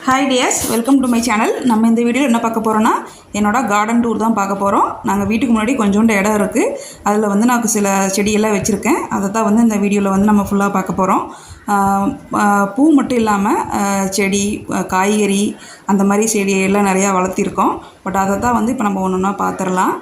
Hi tears, welcome to my channel. நம்ம இந்த வீடியோவில் என்ன பார்க்க போகிறோன்னா, என்னோட கார்டன் டூர் தான் பார்க்க போகிறோம். நாங்கள் வீட்டுக்கு முன்னாடி கொஞ்சோண்டு இடம் இருக்குது. அதில் வந்து நான் சில செடியெல்லாம் வச்சுருக்கேன். அதை தான் வந்து இந்த வீடியோவில் வந்து நம்ம ஃபுல்லாக பார்க்க போகிறோம். பூ மட்டும் இல்லாமல் செடி, காய்கறி அந்த மாதிரி செடியெல்லாம் நிறையா வளர்த்திருக்கோம். பட் அதை தான் வந்து இப்போ நம்ம ஒன்று ஒன்றா பார்த்துடலாம்.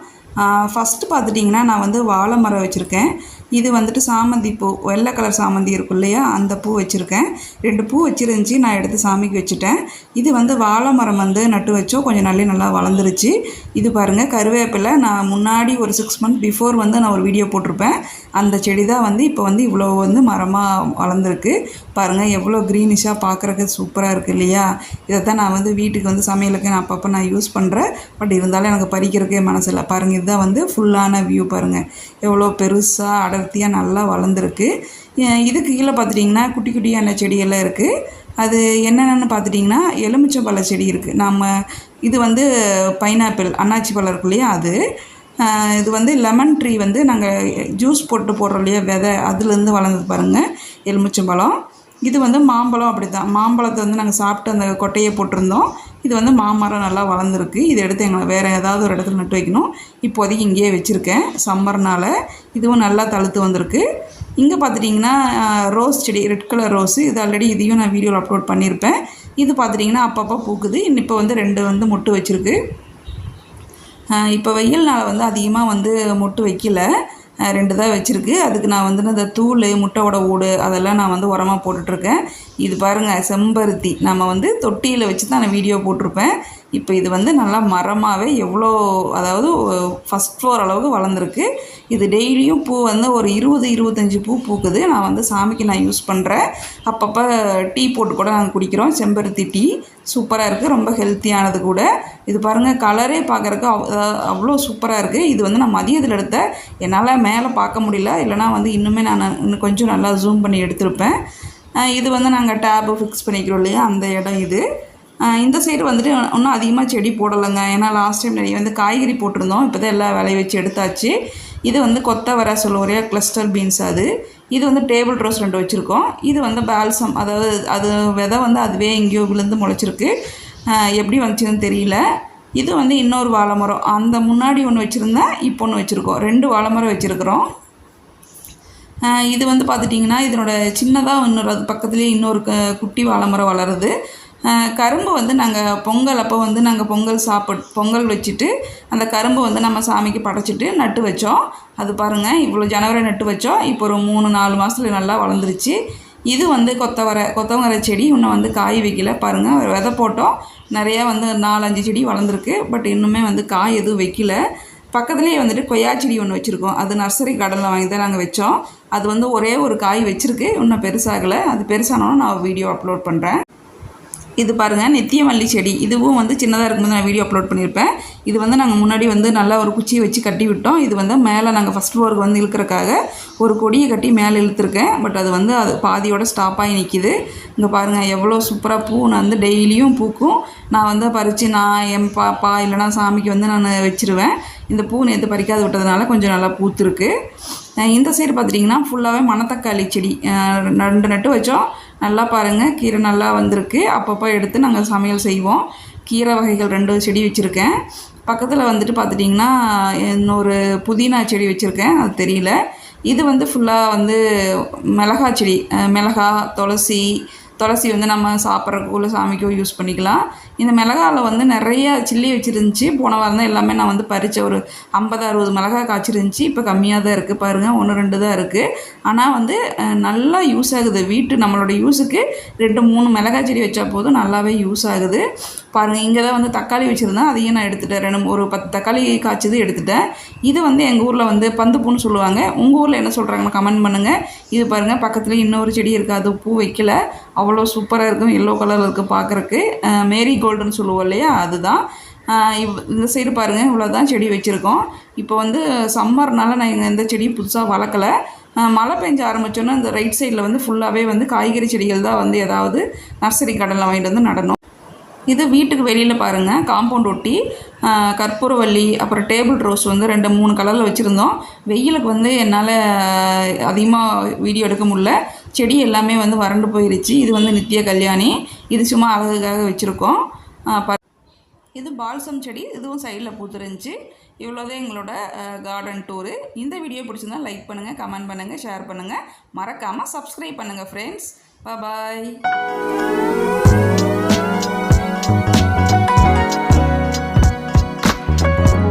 ஃபஸ்ட்டு பார்த்துட்டிங்கன்னா, நான் வந்து வாழை மரம் வச்சுருக்கேன். இது வந்துட்டு சாமந்தி பூ, வெள்ளை கலர் சாமந்தி இருக்கும் இல்லையா, அந்த பூ வச்சுருக்கேன். 2 பூ வச்சுருந்துச்சி, நான் எடுத்து சாமிக்கு வச்சுட்டேன். இது வந்து வாழை மரம் வந்து நட்டு வச்சோம், கொஞ்சம் நல்லா வளர்ந்துருச்சு. இது பாருங்கள், கருவேப்பிலை. நான் முன்னாடி ஒரு 6 மந்த் பிஃபோர் வந்து நான் ஒரு வீடியோ போட்டிருப்பேன். அந்த செடி தான் வந்து இப்போ வந்து இவ்வளோ வந்து மரமாக வளர்ந்துருக்கு. பாருங்கள், எவ்வளோ க்ரீனிஷாக பார்க்குறதுக்கு சூப்பராக இருக்குது இல்லையா. இதை தான் நான் வந்து வீட்டுக்கு வந்து சமையலுக்கு நான் அப்பப்போ நான் யூஸ் பண்ணுறேன். பட் இருந்தாலும் எனக்கு பறிக்கிறதுக்கே மனசில்லை. பாருங்கள், இதுதான் வந்து ஃபுல்லான வியூ. பாருங்கள் எவ்வளோ பெருசாக அடர்த்தியாக நல்லா வளர்ந்துருக்கு. இதுக்கு கீழே பார்த்துட்டிங்கன்னா குட்டி குட்டியான செடியெல்லாம் இருக்குது. அது என்னென்னு பார்த்துட்டிங்கன்னா, எலுமிச்சம்பழ செடி இருக்குது. இது வந்து பைனாப்பிள், அன்னாச்சி பழம் இருக்கு இல்லையா, அது. இது வந்து லெமன் ட்ரீ வந்து நாங்கள் ஜூஸ் போடுறோம் இல்லையா, விதை, அதுலேருந்து வளர்ந்தது பாருங்கள் எலுமிச்சம்பழம். இது வந்து மாம்பழம். அப்படி தான், மாம்பழத்தை வந்து நாங்கள் சாப்பிட்டு அந்த கொட்டையை போட்டிருந்தோம். இது வந்து மாமரம் நல்லா வளர்ந்துருக்கு. இதை எடுத்து எங்களை வேறு ஏதாவது ஒரு இடத்துல நட்டு வைக்கணும். இப்போதைக்கு இங்கேயே வச்சுருக்கேன், சம்மர்னால். இதுவும் நல்லா தழுத்து வந்திருக்கு. இங்கே பார்த்துட்டிங்கன்னா ரோஸ் செடி, ரெட் கலர் ரோஸு. இது ஆல்ரெடி இதையும் நான் வீடியோவில் அப்லோட் பண்ணியிருப்பேன். இது பார்த்துட்டிங்கன்னா அப்பப்போ பூக்குது. இப்போ வந்து 2 வந்து மொட்டு வச்சுருக்கு. இப்போ வெயில்னால் வந்து அதிகமாக வந்து மொட்டு வைக்கல, 2 தான் வச்சுருக்கு. அதுக்கு நான் வந்து இந்த தூள், முட்டையோட ஓடு அதெல்லாம் நான் வந்து உரமாக போட்டுட்ருக்கேன். இது பாருங்கள், செம்பருத்தி. நம்ம வந்து தொட்டியில் வச்சு தான் நான் வீடியோ போட்டிருப்பேன். இப்போ இது வந்து நல்லா மரமாகவே எவ்வளோ, அதாவது ஃபஸ்ட் ஃப்ளோர் அளவுக்கு வளர்ந்துருக்கு. இது டெய்லியும் பூ வந்து ஒரு 20-25 பூ பூக்குது. நான் வந்து சாமிக்கு நான் யூஸ் பண்ணுறேன். அப்பப்போ டீ போட்டு கூட நாங்கள் குடிக்கிறோம். செம்பருத்தி டீ சூப்பராக இருக்குது, ரொம்ப ஹெல்த்தியானது கூட. இது பாருங்கள், கலரே பார்க்குறக்கு அவ்வளோ சூப்பராக இருக்குது. இது வந்து நான் மதியத்தில் எடுத்த, என்னால் மேலே பார்க்க முடியல, இல்லைனா வந்து இன்னுமே நான் இன்னும் கொஞ்சம் நல்லா ஜூம் பண்ணி எடுத்திருப்பேன். இது வந்து நாங்கள் டேபு ஃபிக்ஸ் பண்ணிக்கிறோம் இல்லையா, அந்த இடம் இது. இந்த சைடு வந்துட்டு இன்னும் அதிகமாக செடி போடலைங்க. ஏன்னா லாஸ்ட் டைம் நிறைய வந்து காய்கறி போட்டிருந்தோம். இப்போ தான் எல்லாம் விளைய வச்சு எடுத்தாச்சு. இது வந்து கொத்தவரை சொல்லுவோம், கிளஸ்டர் பீன்ஸ். இது வந்து டேபிள் ரோஸ் 2 வச்சுருக்கோம். இது வந்து பால்சம், அதாவது அது விதை வந்து அதுவே எங்கேயோ விழுந்து முளைச்சிருக்கு. எப்படி வந்துச்சுன்னு தெரியல. இது வந்து இன்னொரு வாழை மரம். அந்த முன்னாடி ஒன்று வச்சுருந்தேன், இப்போ ஒன்று வச்சுருக்கோம். 2 வாழை மரம் வச்சுருக்குறோம். இது வந்து பார்த்துட்டிங்கன்னா, இதனோட சின்னதாக இன்னொரு அது பக்கத்துலேயே இன்னொரு குட்டி வாழை மரம் வளருது. கரும்பு வந்து நாங்கள் பொங்கல் அப்போ வந்து நாங்கள் பொங்கல் வச்சுட்டு அந்த கரும்பு வந்து நம்ம சாமிக்கு படைச்சிட்டு நட்டு வச்சோம். அது பாருங்கள், இவ்வளோ ஜனவரி நட்டு வச்சோம். இப்போ ஒரு 3-4 மாதத்துல நல்லா வளர்ந்துருச்சு. இது வந்து கொத்தவரை செடி. இன்னும் வந்து காய் வைக்கல. பாருங்கள், விதை போட்டோம், நிறையா வந்து 4-5 செடி வளர்ந்துருக்கு. பட் இன்னுமே வந்து காய் எதுவும் வைக்கல. பக்கத்துலேயே வந்துட்டு கொய்யா செடி ஒன்று வச்சுருக்கோம். அது நர்சரி கார்டனில் வாங்கி தான் நாங்கள் வச்சோம். அது வந்து ஒரே ஒரு காய் வச்சுருக்கு, இன்னும் பெருசாகலை. அது பெருசானாலும் நான் வீடியோ அப்லோட் பண்ணுறேன். இது பாருங்கள், நித்தியமல்லி செடி. இதுவும் வந்து சின்னதாக இருக்கும்போது நான் வீடியோ அப்லோட் பண்ணியிருப்பேன். இது வந்து நாங்கள் முன்னாடி வந்து நல்லா ஒரு குச்சியை வச்சு கட்டி விட்டோம். இது வந்து மேலே நாங்கள் ஃபஸ்ட் ஃப்ளோருக்கு வந்து இழுக்கிறக்காக ஒரு கொடியை கட்டி மேலே இழுத்துருக்கேன். பட் அது வந்து அது பாதியோட ஸ்டாப் ஆகி நிற்கிது. இங்கே பாருங்கள், எவ்வளோ சூப்பராக பூ நான் வந்து டெய்லியும் பூக்கும். நான் வந்து பறித்து நான் என் பாப்பா இல்லைனா சாமிக்கு வந்து நான் வச்சுருவேன். இந்த பூ நேற்று பறிக்காது விட்டதுனால கொஞ்சம் நல்லா பூத்துருக்கு. இந்த சைடு பார்த்துட்டிங்கன்னா ஃபுல்லாகவே மணத்தக்காளி செடி 2 நட்டு வச்சோம். நல்லா பாருங்கள், கீரை நல்லா வந்திருக்கு. அப்பப்போ எடுத்து நாங்கள் சமையல் செய்வோம். கீரை வகைகள் 2 செடி வச்சுருக்கேன். பக்கத்தில் வந்துட்டு பார்த்துட்டிங்கன்னா இன்னொரு புதினா செடி வச்சுருக்கேன், அது தெரியல. இது வந்து ஃபுல்லாக வந்து மிளகா செடி. மிளகா, துளசி வந்து நம்ம சாப்பிட்றக்குள்ள சாமிக்கோ யூஸ் பண்ணிக்கலாம். இந்த மிளகாவில் வந்து நிறைய சில்லி வச்சுருந்துச்சி. போன வாரம் தான் எல்லாமே நான் வந்து பறித்த ஒரு 50-60 மிளகா காய்ச்சிருந்துச்சி. இப்போ கம்மியாக தான் இருக்குது. பாருங்கள், 1-2 தான் இருக்குது. ஆனால் வந்து நல்லா யூஸ் ஆகுது. நம்மளோட யூஸுக்கு 2-3 மிளகாய் செடி வச்சா போதும், நல்லாவே யூஸ் ஆகுது. பாருங்கள், இங்கே தான் வந்து தக்காளி வச்சுருந்தேன், அதையும் நான் எடுத்துட்டேன். ஒரு 10 தக்காளி காய்ச்சது எடுத்துட்டேன். இது வந்து எங்கள் ஊரில் வந்து பந்துப்பூன்னு சொல்லுவாங்க. உங்கள் ஊரில் என்ன சொல்கிறாங்கன்னு கமெண்ட் பண்ணுங்கள். இது பாருங்கள், பக்கத்தில் இன்னொரு செடி இருக்குது, அது பூ வைக்கல. அவ்வளோ சூப்பராக இருக்கும், எல்லோ கலரில் இருக்குது பார்க்குறக்கு. மேரி கோல்டுன்னு சொல்லுவோம் இல்லையா, அதுதான். இந்த சைடு பாருங்கள், இவ்வளோ தான் செடி வச்சுருக்கோம். இப்போ வந்து சம்மர்னால நான் எந்த செடியும் புதுசாக வளர்க்கலை. மழை பெஞ்ச ஆரம்பித்தோன்னா இந்த ரைட் சைடில் வந்து ஃபுல்லாகவே வந்து காய்கறி செடிகள் தான் வந்து ஏதாவது நர்சரி கார்டனில் வாங்கிட்டு வந்து நடணும். இது வீட்டுக்கு வெளியில் பாருங்கள், காம்பவுண்ட் ஒட்டி கற்பூரவள்ளி, அப்புறம் டேபிள் ரோஸ் வந்து 2-3 கலரில் வச்சுருந்தோம். வெயிலுக்கு வந்து என்னால் அதிகமாக வீடியோ எடுக்க முடியல. செடி எல்லாமே வந்து வறண்டு போயிருச்சு. இது வந்து நித்திய கல்யாணி. இது சும்மா அழகுக்காக வச்சுருக்கோம். இது பால்சம் செடி, இதுவும் சைடில் பூத்துருந்துச்சு. இவ்வளோதான் எங்களோட கார்டன் டூரு. இந்த வீடியோ பிடிச்சிருந்தா லைக் பண்ணுங்கள், கமெண்ட் பண்ணுங்கள், ஷேர் பண்ணுங்கள். மறக்காமல் சப்ஸ்கிரைப் பண்ணுங்கள் ஃப்ரெண்ட்ஸ். பாய்.